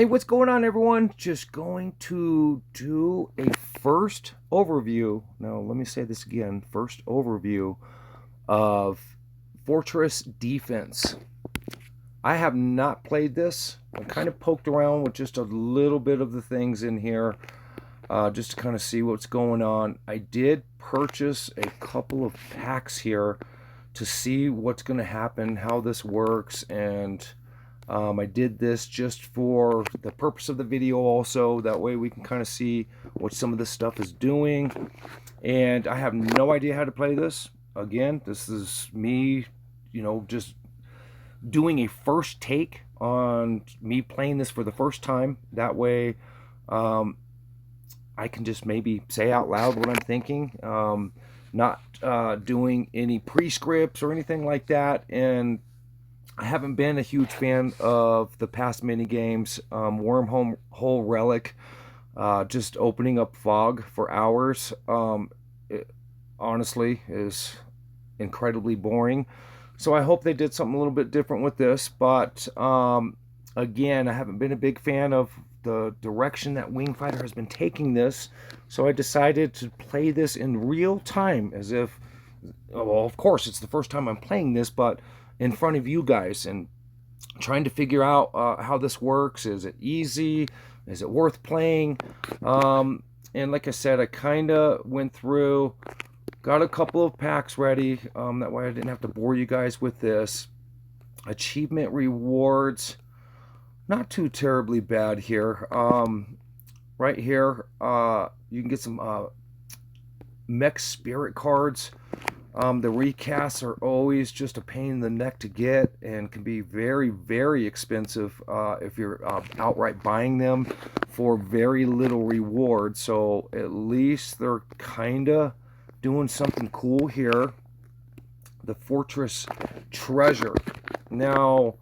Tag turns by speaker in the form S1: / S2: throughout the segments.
S1: Hey, what's going on, everyone? Just going to do a first overview. Now, let me say this again. First overview of Fortress Defense. I have not played this. I kind of poked around with just a little bit of the things in here, just to kind of see what's going on. I did purchase a couple of packs here to see what's going to happen, how this works, and I did this just for the purpose of the video also. That way we can kind of see what some of this stuff is doing. And I have no idea how to play this. Again, this is me, just doing a first take on me playing this for the first time. That way I can just maybe say out loud what I'm thinking. Not doing any pre-scripts or anything like that. And I haven't been a huge fan of the past mini games. Wormhole Relic, just opening up fog for hours, it honestly is incredibly boring. So I hope they did something a little bit different with this. But again, I haven't been a big fan of the direction that Wingfighter has been taking this. So I decided to play this in real time, as if, well, of course, it's the first time I'm playing this, but in front of you guys, and trying to figure out how this works. Is it easy? Is it worth playing? And like I said, I kind of went through, got a couple of packs ready. That way I didn't have to bore you guys with this. Achievement rewards, not too terribly bad here. Right here, you can get some mech spirit cards. The recasts are always just a pain in the neck to get and can be very, very expensive if you're outright buying them for very little reward. So at least they're kind of doing something cool here. The Fortress Treasure. Now,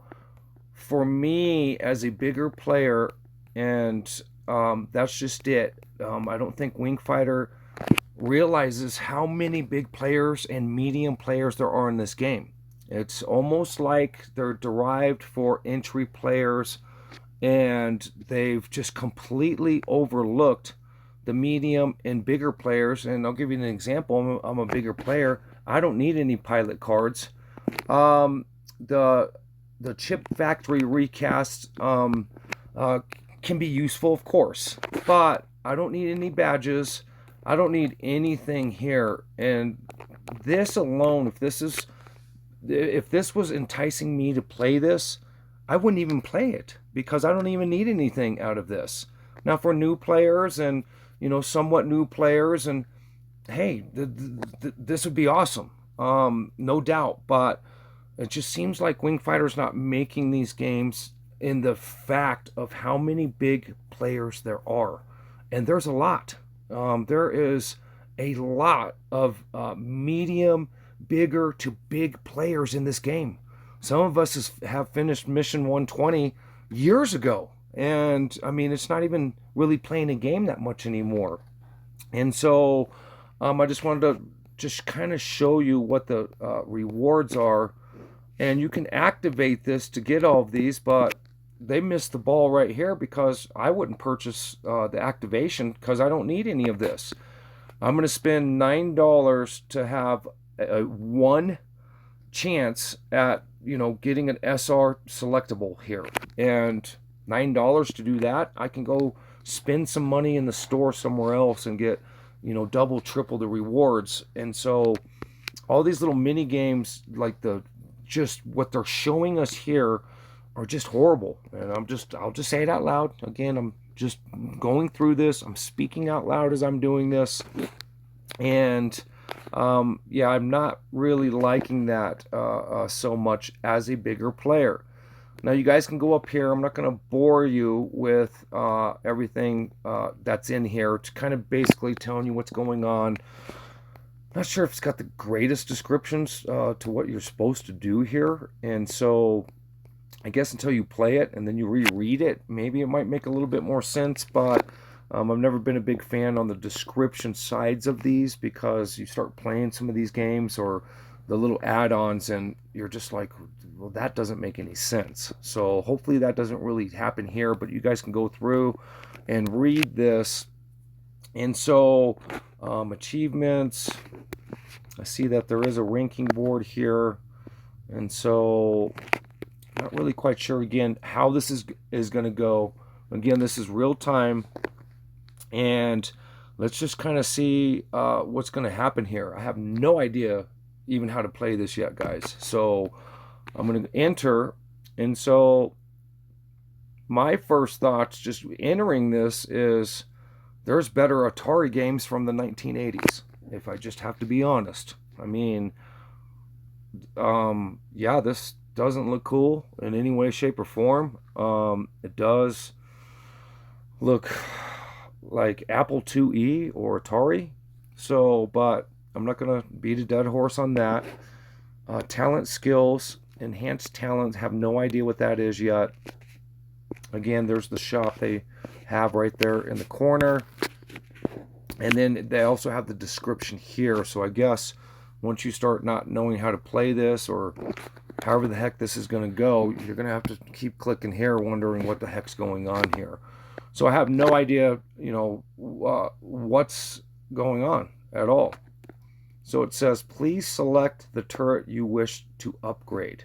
S1: for me as a bigger player, and that's just it. I don't think Wingfighter realizes how many big players and medium players there are in this game. It's almost like they're derived for entry players, and they've just completely overlooked the medium and bigger players. And I'll give you an example. I'm a bigger player. I don't need any pilot cards. The Chip Factory recast can be useful, of course, but I don't need any badges. I don't need anything here. And this alone, if this was enticing me to play this, I wouldn't even play it, because I don't even need anything out of this. Now, for new players and somewhat new players, and hey, this would be awesome, no doubt. But it just seems like Wingfighter's not making these games in the fact of how many big players there are, and there's a lot. There is a lot of medium, bigger to big players in this game. Some of us have finished Mission 120 years ago. And, I mean, it's not even really playing a game that much anymore. And so I just wanted to just kind of show you what the rewards are. And you can activate this to get all of these, but they missed the ball right here, because I wouldn't purchase the activation, because I don't need any of this. I'm going to spend $9 to have one chance at getting an SR selectable here, and $9 to do that. I can go spend some money in the store somewhere else and get double, triple the rewards. And so all these little mini games, like just what they're showing us here, are just horrible. And I'll just say it out loud. Again, I'm just going through this. I'm speaking out loud as I'm doing this. And yeah, I'm not really liking that so much as a bigger player. Now, you guys can go up here. I'm not going to bore you with everything that's in here, to kind of basically telling you what's going on. Not sure if it's got the greatest descriptions to what you're supposed to do here. And so I guess until you play it and then you reread it, maybe it might make a little bit more sense. But I've never been a big fan on the description sides of these, because you start playing some of these games or the little add-ons, and you're just like, well, that doesn't make any sense. So hopefully that doesn't really happen here, but you guys can go through and read this. And so achievements, I see that there is a ranking board here. And so not really quite sure again how this is going to go. Again, this is real time, and let's just kind of see what's going to happen here. I have no idea even how to play this yet, guys. So I'm going to enter, and so my first thoughts just entering this is there's better Atari games from the 1980s, if I just have to be honest. I mean, yeah, this doesn't look cool in any way, shape, or form. It does look like Apple IIe or Atari. So, but I'm not going to beat a dead horse on that. Talent skills, enhanced talent, have no idea what that is yet. Again, there's the shop they have right there in the corner. And then they also have the description here. So I guess once you start not knowing how to play this, or however the heck this is going to go, you're going to have to keep clicking here, wondering what the heck's going on here. So I have no idea, you know, what's going on at all. So it says, please select the turret you wish to upgrade.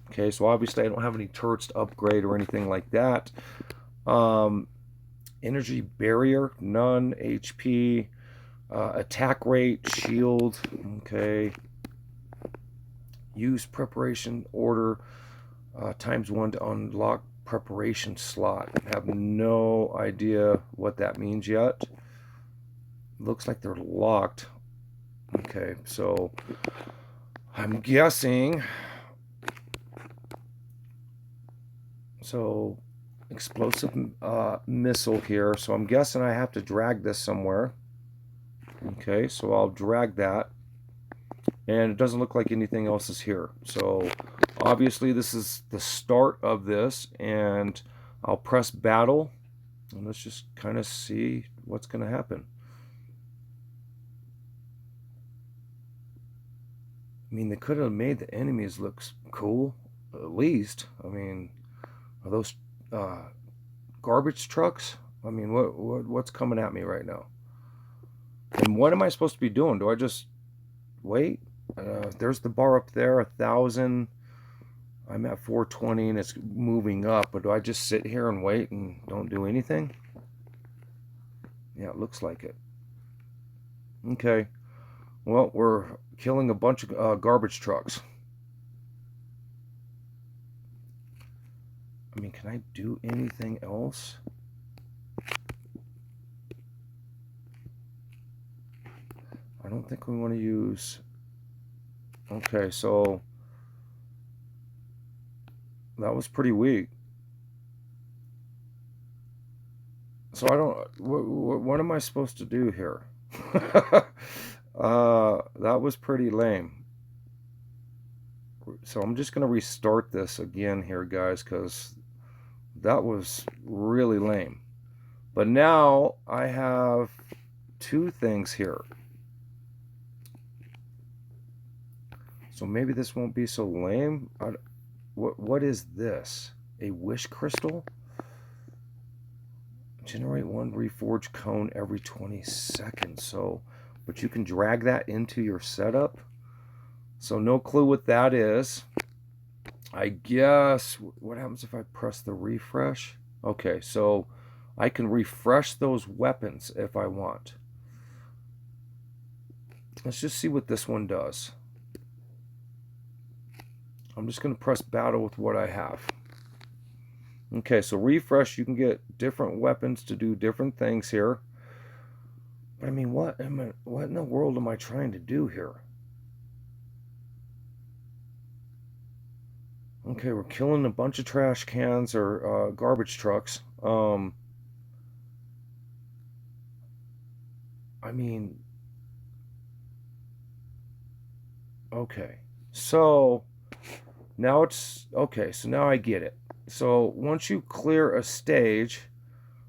S1: Okay, so obviously I don't have any turrets to upgrade or anything like that. Energy barrier, none. HP, attack rate, shield. Okay. Use preparation order ×1 to unlock preparation slot. I have no idea what that means yet. Looks like they're locked. Okay, so I'm guessing. So explosive missile here. So I'm guessing I have to drag this somewhere. Okay, so I'll drag that. And it doesn't look like anything else is here. So obviously this is the start of this, and I'll press battle, and let's just kind of see what's going to happen. I mean, they could have made the enemies look cool, at least. I mean, are those garbage trucks? I mean, what's coming at me right now? And what am I supposed to be doing? Do I just wait? There's the bar up there, 1,000. I'm at 420 and it's moving up, but do I just sit here and wait and don't do anything? Yeah, it looks like it. Okay. Well, we're killing a bunch of garbage trucks. I mean, can I do anything else? I don't think we want to use... Okay, so that was pretty weak. So I don't... What am I supposed to do here? That was pretty lame. So I'm just going to restart this again here, guys, because that was really lame. But now I have two things here. So maybe this won't be so lame. What is this? A wish crystal? Generate one reforged cone every 20 seconds. So, but you can drag that into your setup. So no clue what that is. I guess, what happens if I press the refresh? Okay, so I can refresh those weapons if I want. Let's just see what this one does. I'm just going to press battle with what I have. Okay, so refresh, you can get different weapons to do different things here. But I mean, what in the world am I trying to do here? Okay, we're killing a bunch of trash cans or garbage trucks. I mean, okay. So now it's okay. So now I get it. So once you clear a stage,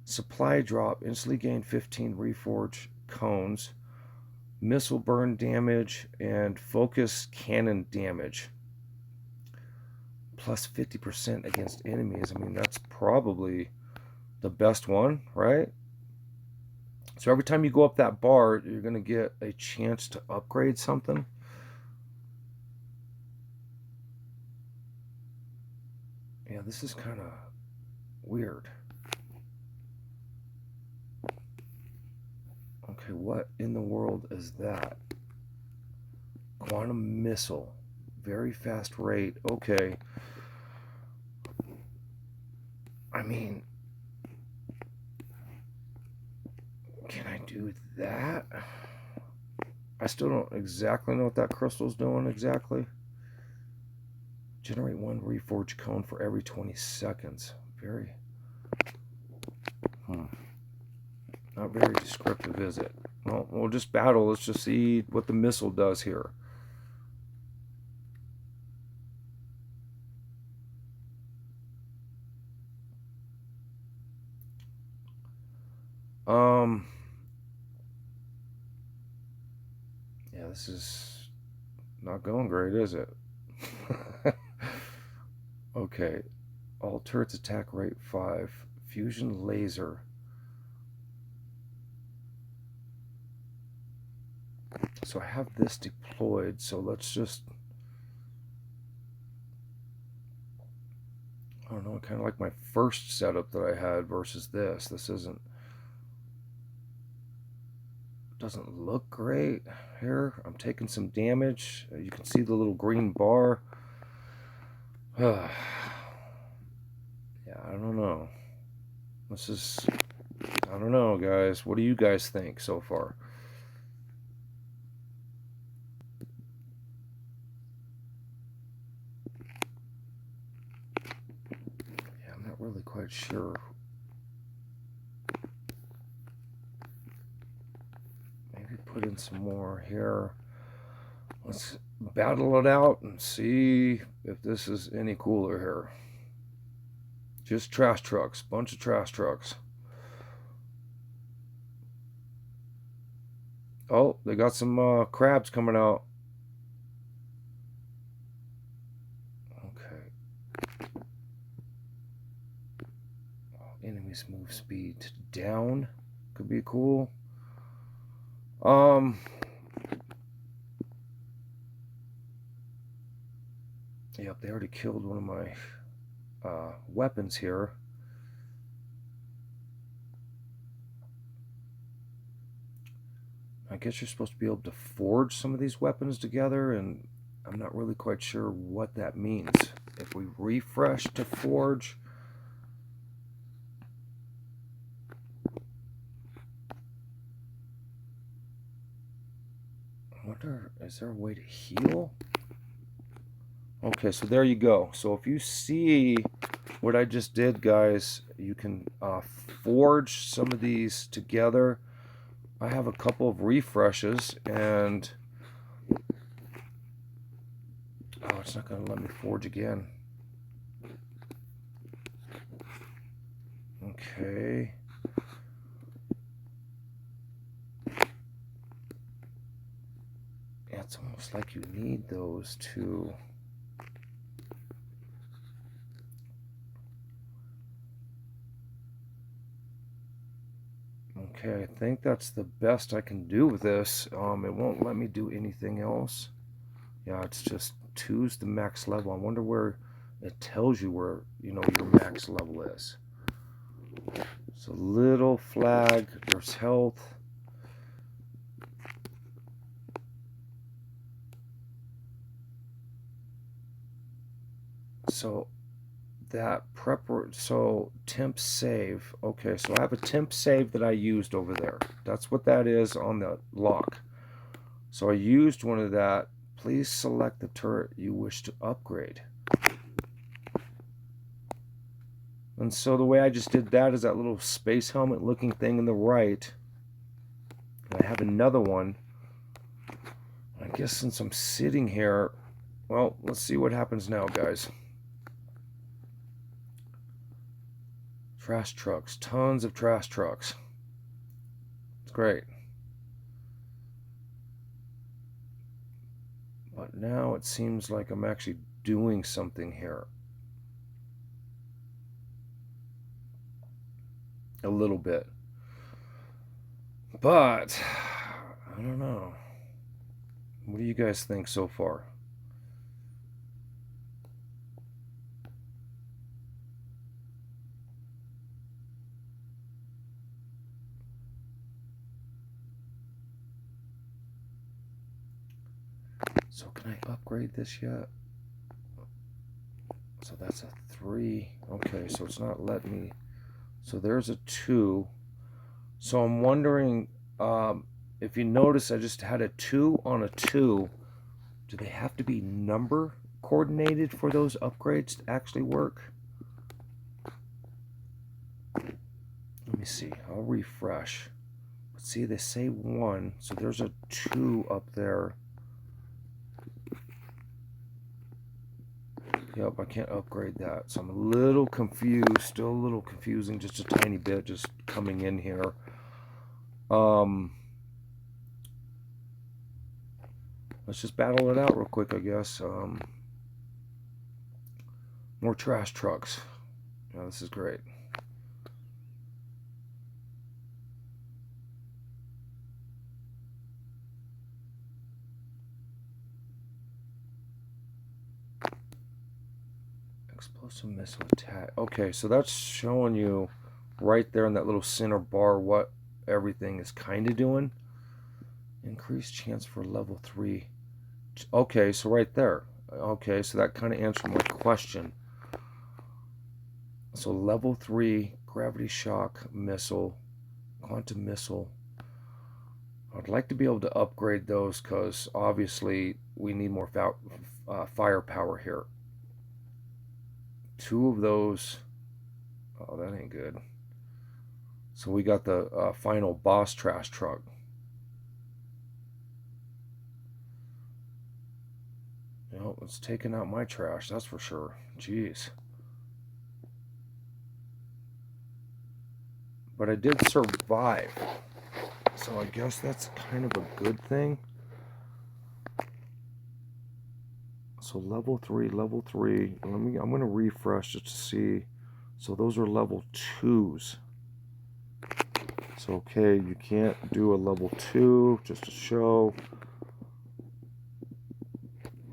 S1: supply drop, instantly gain 15 reforged cones, missile burn damage, and focus cannon damage. plus 50% against enemies. I mean, that's probably the best one, right? So every time you go up that bar, you're going to get a chance to upgrade something. Yeah, this is kind of weird. Okay, what in the world is that? Quantum missile. Very fast rate. Okay. I mean, can I do that? I still don't exactly know what that crystal's doing exactly. Generate one reforged cone for every 20 seconds. Very... Not very descriptive, is it? Well, we'll just battle. Let's just see what the missile does here. Yeah, this is not going great, is it? Okay. All turrets attack rate 5. Fusion laser. So I have this deployed, so let's just... I don't know, kind of like my first setup that I had versus this. This doesn't look great here. I'm taking some damage. You can see the little green bar. Yeah, I don't know. I don't know, guys. What do you guys think so far? Yeah, I'm not really quite sure. Maybe put in some more here. Let's battle it out and see if this is any cooler here. Just trash trucks. Bunch of trash trucks. Oh, they got some crabs coming out. Okay. Oh, enemies move speed down. Could be cool. Yep, they already killed one of my weapons here. I guess you're supposed to be able to forge some of these weapons together, and I'm not really quite sure what that means. If we refresh to forge... I wonder, is there a way to heal? Okay, so there you go. So if you see what I just did, guys, you can forge some of these together. I have a couple of refreshes, and oh, it's not going to let me forge again. Okay. Yeah, it's almost like you need those to... Okay, I think that's the best I can do with this. It won't let me do anything else. Yeah, it's just 2's the max level. I wonder where it tells you where, you know, your max level is. So little flag, there's health. So that so temp save. Okay, so I have a temp save that I used over there. That's what that is on the lock. So I used one of that. Please select the turret you wish to upgrade. And so the way I just did that is that little space helmet looking thing in the right. And I have another one. I guess since I'm sitting here, well, let's see what happens now, guys. Trash trucks. Tons of trash trucks. It's great. But now it seems like I'm actually doing something here. a little bit. But I don't know. What do you guys think so far? So can I upgrade this yet? So that's a 3. Okay, so it's not letting me. So there's a 2. So I'm wondering, if you notice I just had a 2 on a 2. Do they have to be number coordinated for those upgrades to actually work? Let me see. I'll refresh. But see, they say 1, so there's a 2 up there. Yep, I can't upgrade that. So I'm a little confused. Still a little confusing, just a tiny bit, just coming in here. Let's just battle it out real quick, I guess. More trash trucks. Yeah, this is great. Explosive missile attack. Okay, so that's showing you right there in that little center bar what everything is kind of doing. Increased chance for level 3. Okay, so right there. Okay, so that kind of answered my question. So level 3 gravity shock missile, quantum missile. I'd like to be able to upgrade those because obviously we need more firepower here. 2 of those. Oh, that ain't good. So we got the final boss trash truck. You know, it's taking out my trash, that's for sure. Jeez. But I did survive. So I guess that's kind of a good thing. So level 3. I'm going to refresh just to see. So those are level 2s. So okay, you can't do a level 2 just to show.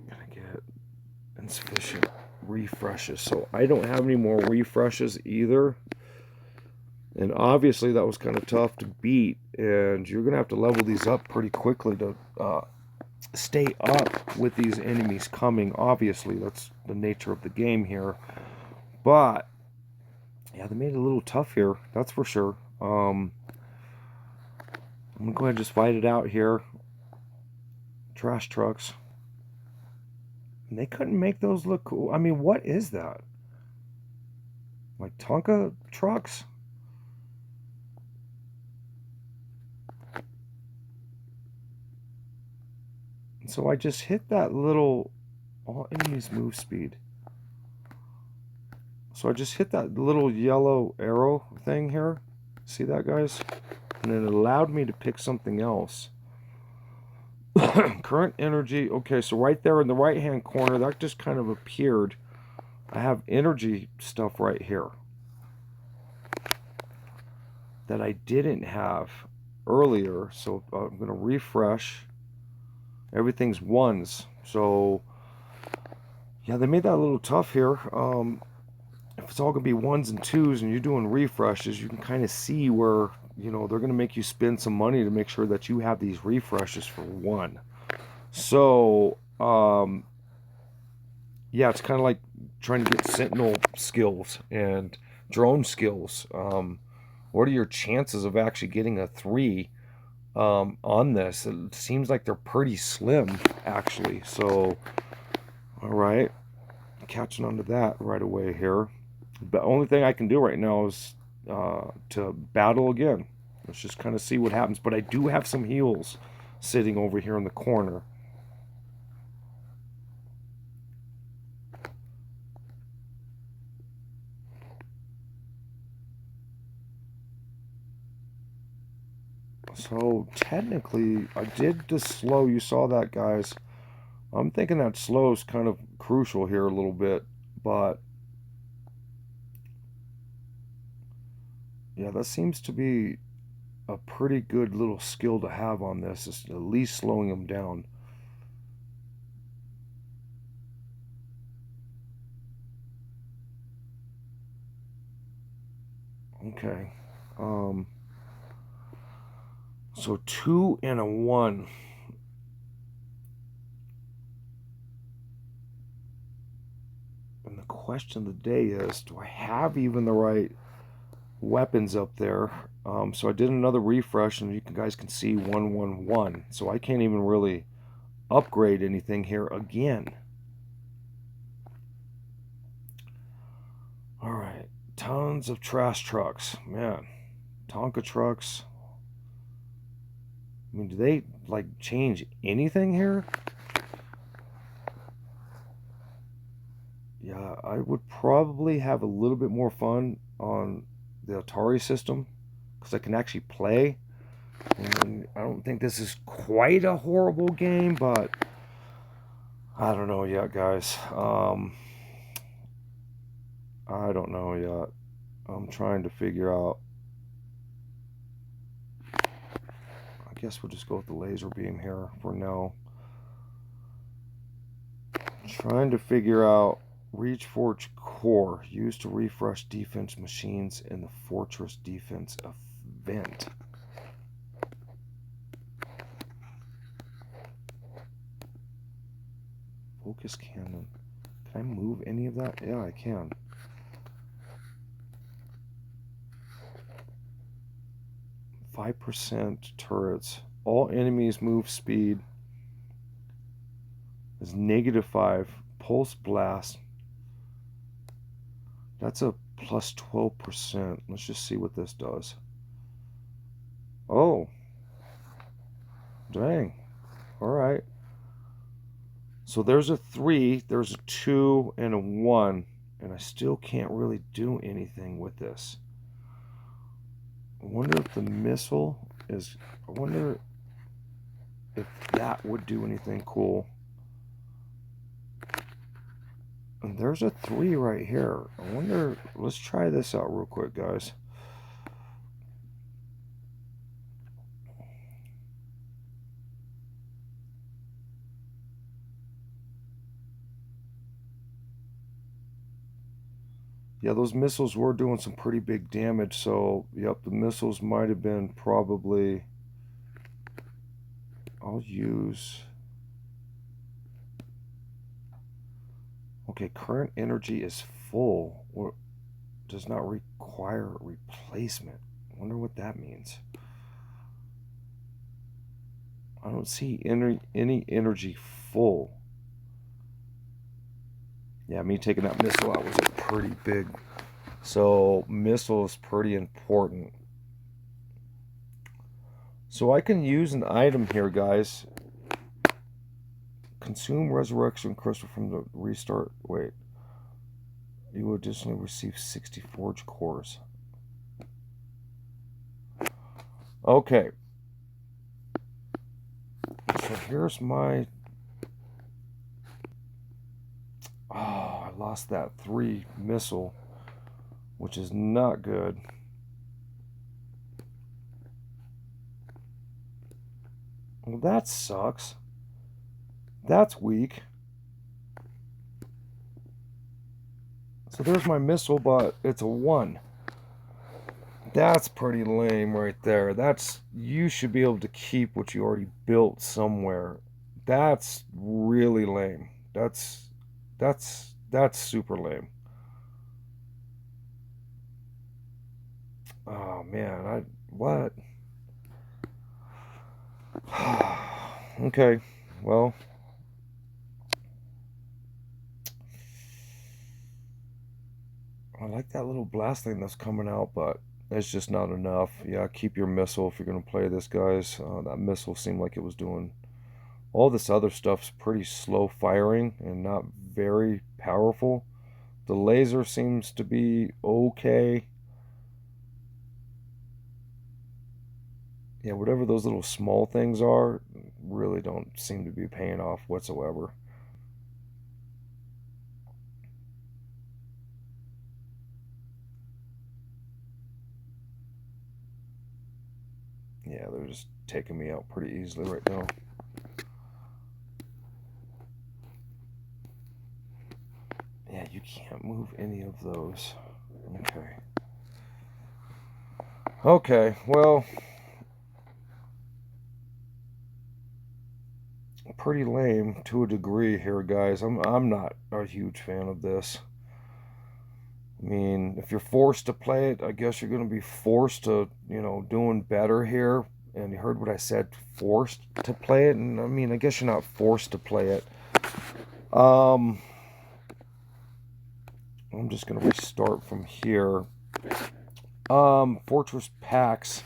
S1: Gonna get insufficient refreshes. So I don't have any more refreshes either. And obviously that was kind of tough to beat. And you're going to have to level these up pretty quickly to stay up with these enemies coming. Obviously, that's the nature of the game here. But, yeah, they made it a little tough here. That's for sure. I'm going to go ahead and just fight it out here. Trash trucks. And they couldn't make those look cool. I mean, what is that? Like Tonka trucks? So I just hit that little all enemies move speed. So I just hit that little yellow arrow thing here. See that, guys? And it allowed me to pick something else. Current energy. Okay, so right there in the right hand corner, that just kind of appeared. I have energy stuff right here that I didn't have earlier. So I'm going to refresh. Everything's 1s. So, yeah, they made that a little tough here. If it's all going to be 1s and 2s and you're doing refreshes, you can kind of see where, you know, they're going to make you spend some money to make sure that you have these refreshes for 1. So, yeah, it's kind of like trying to get sentinel skills and drone skills. What are your chances of actually getting a 3 on this? It seems like they're pretty slim, actually. So, all right, catching on to that right away here. The only thing I can do right now is to battle again. Let's just kind of see what happens. But I do have some heals sitting over here in the corner. So technically, I did the slow. You saw that, guys. I'm thinking that slow is kind of crucial here a little bit, but Yeah, that seems to be a pretty good little skill to have on this, is at least slowing them down. Okay. Um, so 2 and a 1. And the question of the day is, do I have even the right weapons up there? So I did another refresh, and you guys can see 111. So I can't even really upgrade anything here again. All right. Tons of trash trucks. Man, Tonka trucks. I mean, do they like change anything here? Yeah, I would probably have a little bit more fun on the Atari system because I can actually play. And I don't think this is quite a horrible game, but I don't know yet, guys. I don't know yet. I'm trying to figure out. I guess we'll just go with the laser beam here for now. Trying to figure out Reach Forge Core used to refresh defense machines in the Fortress defense event. Focus cannon. Can I move any of that? Yeah, I can. %5 turrets. All enemies move speed is -5. Pulse blast. That's a plus 12%. Let's just see what this does. Oh. Dang. Alright. So there's a 3, there's a 2, and a 1. And I still can't really do anything with this. I wonder if the missile is... I wonder if that would do anything cool. And there's a 3 right here. I wonder... Let's try this out real quick, guys. Yeah, those missiles were doing some pretty big damage, so, yep, the missiles might have been probably... I'll use... Okay, current energy is full, or does not require replacement. I wonder what that means. I don't see any energy full. Yeah, me taking that missile out was pretty big. So, missile is pretty important. So I can use an item here, guys. Consume resurrection crystal from the restart. Wait. You will additionally receive 60 forge cores. Okay. So here's my... Oh, I lost that 3 missile, which is not good. Well, that sucks. That's weak. So there's my missile, but it's a 1. That's pretty lame right there. That's... You should be able to keep what you already built somewhere. That's really lame. That's super lame. Oh man, what? Okay, well, I like that little blast thing that's coming out, but it's just not enough. Yeah, keep your missile if you're gonna play this, guys. That missile seemed like it was doing... All this other stuff's pretty slow firing and not very powerful. The laser seems to be okay. Yeah, whatever those little small things are really don't seem to be paying off whatsoever. Yeah, they're just taking me out pretty easily right now. Yeah, you can't move any of those. Okay. Okay, well, pretty lame to a degree here, guys. I'm not a huge fan of this. I mean, if you're forced to play it, I guess you're going to be forced to, doing better here. And you heard what I said, forced to play it. And I mean, I guess you're not forced to play it. I'm just going to restart from here. Fortress packs.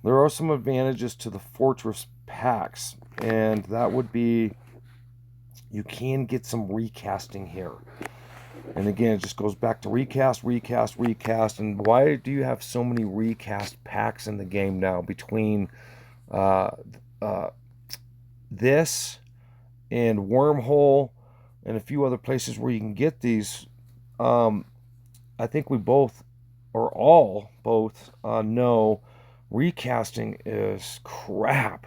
S1: There are some advantages to the Fortress packs. And that would be, you can get some recasting here. And again, it just goes back to recast. And why do you have so many recast packs in the game now between uh, this and Wormhole and a few other places where you can get these? I think we both, or all both, know recasting is crap.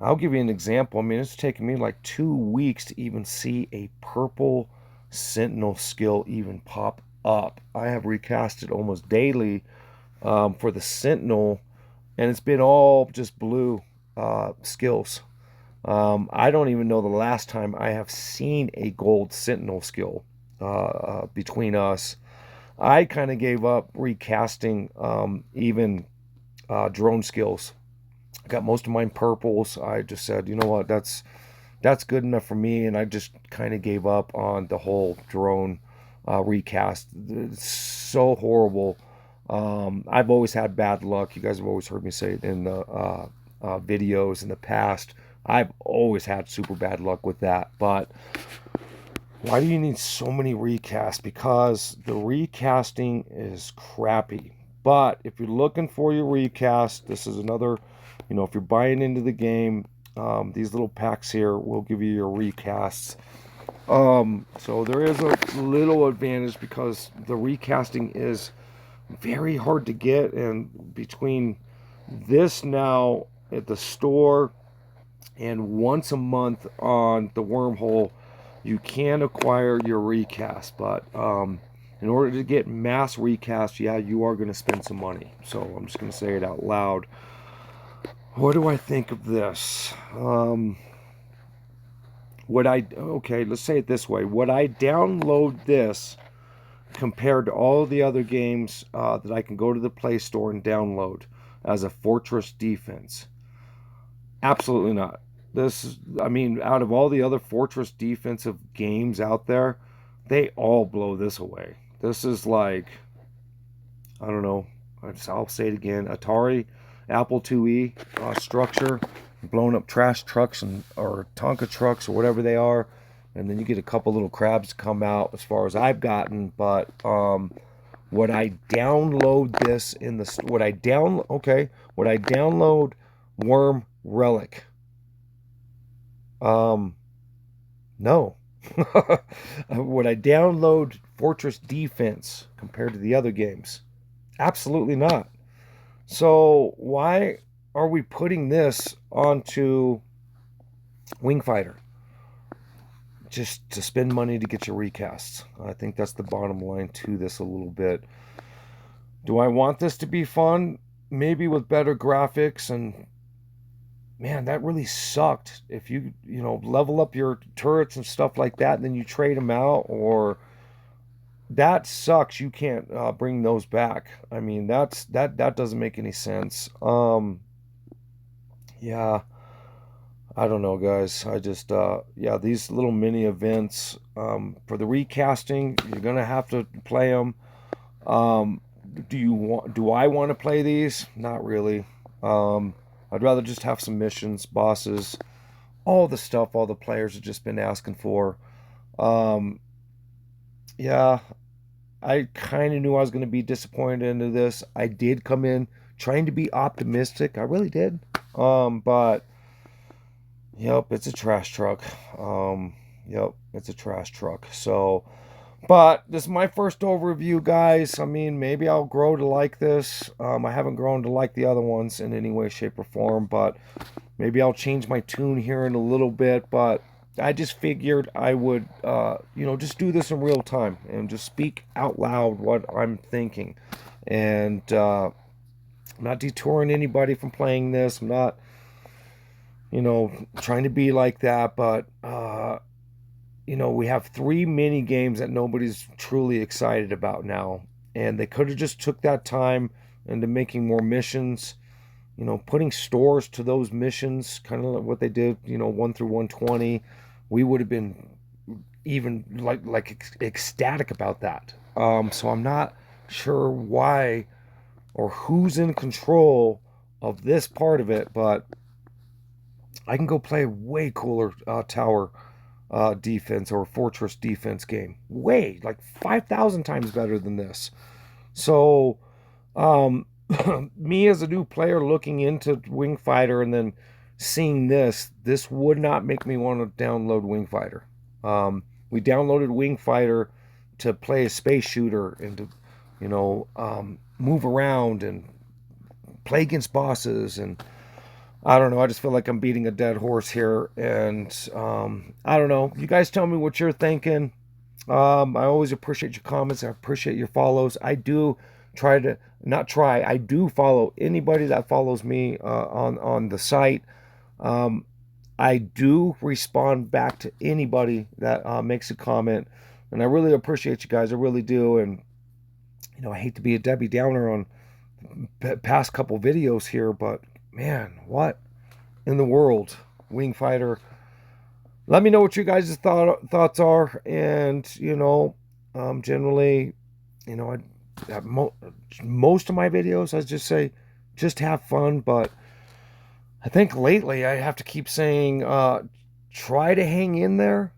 S1: I'll give you an example. I mean, it's taken me like 2 weeks to even see a purple Sentinel skill even pop up. I have recasted almost daily for the Sentinel, and it's been all just blue skills. I don't even know the last time I have seen a gold Sentinel skill between us. I kind of gave up recasting even drone skills. I got most of mine purples. I just said, you know what, that's good enough for me, and I just kind of gave up on the whole drone recast. It's so horrible. I've always had bad luck. You guys have always heard me say it in the videos in the past. I've always had super bad luck with that. But why do you need so many recasts? Because the recasting is crappy. But if you're looking for your recast, this is another, if you're buying into the game, these little packs here will give you your recasts. So there is a little advantage because the recasting is very hard to get, and between this now at the store and once a month on the Wormhole, you can acquire your recast. But in order to get mass recast, yeah, you are going to spend some money. So I'm just going to say it out loud. What do I think of this? Okay, let's say it this way. Would I download this compared to all the other games that I can go to the Play Store and download as a Fortress Defense? Absolutely not. Out of all the other Fortress defensive games out there, they all blow this away. This is like, I don't know, I'll say it again, Atari Apple IIe structure, blowing up trash trucks or Tonka trucks or whatever they are, and then you get a couple little crabs to come out as far as I've gotten. But would I download this would I download Worm Relic? No. Would I download Fortress Defense compared to the other games? Absolutely not. So why are we putting this onto Wingfighter? Just to spend money to get your recasts. I think that's the bottom line to this a little bit. Do I want this to be fun? Maybe with better graphics, and man, that really sucked. If you level up your turrets and stuff like that, and then you trade them out, or that sucks. You can't bring those back. I mean, that doesn't make any sense. Yeah, I don't know, guys. I just these little mini events for the recasting, you're gonna have to play them. Do I want to play these? Not really. I'd rather just have some missions, bosses, all the stuff all the players have just been asking for. Um, yeah, I kind of knew I was going to be disappointed into this. I did come in trying to be optimistic. I really did. But yep, it's a trash truck. Yep, it's a trash truck. So But this is my first overview, guys. I mean, maybe I'll grow to like this. I haven't grown to like the other ones in any way, shape, or form, but maybe I'll change my tune here in a little bit. But I just figured I would, just do this in real time and just speak out loud what I'm thinking. And I'm not detouring anybody from playing this. I'm not, trying to be like that, but we have 3 mini games that nobody's truly excited about now, and they could have just took that time into making more missions. Putting stores to those missions, kind of like what they did. 1 through 120, we would have been even ecstatic about that. So I'm not sure why or who's in control of this part of it, but I can go play a way cooler tower defense or fortress defense game. Way, like 5,000 times better than this. So, me as a new player looking into Wing Fighter and then seeing this would not make me want to download Wing Fighter. We downloaded Wing Fighter to play a space shooter and to, move around and play against bosses. And I don't know. I just feel like I'm beating a dead horse here. And I don't know. You guys tell me what you're thinking. I always appreciate your comments. I appreciate your follows. I do try to not try. I do follow anybody that follows me on the site. I do respond back to anybody that makes a comment, and I really appreciate you guys. I really do. And I hate to be a Debbie Downer on past couple videos here, but man, what in the world, Wing Fighter? Let me know what you guys' thoughts are, and generally, most of my videos, I just say, just have fun. But I think lately I have to keep saying, try to hang in there.